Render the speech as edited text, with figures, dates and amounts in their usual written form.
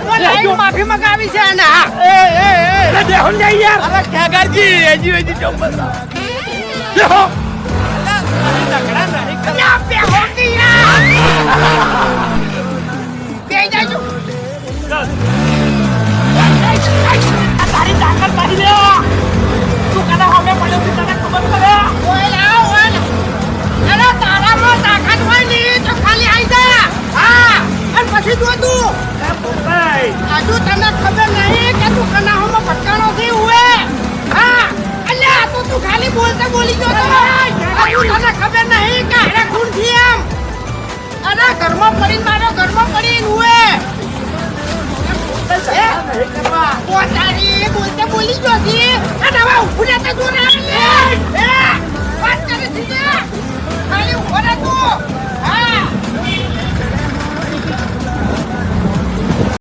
line માફી મગાવી છે અને હા અરે દેહો ને યાર અરે ખેગાજી હજી ચોપડા દેહો ના બે હોતી યાર બે જાજો તારી તાકાત પાડી લે તું કદા હવે પડ્યો છે તને ખબર પડે ઓય લાવ અરે તારામાં તાકાત હોય ને તો ખાલી આઈ જા હા અને પછી જો તું ભાઈ આજુ તને ખબર નહીં કે તું કનાહોમાં ભટકાણો થી હુએ હા અલ્યા તો તું ખાલી બોલતે બોલી જો આજુ તને ખબર નહીં કે અરે ખૂન થી એમ અરે ઘરમાં પડીને મારો ઘરમાં પડીને હુએ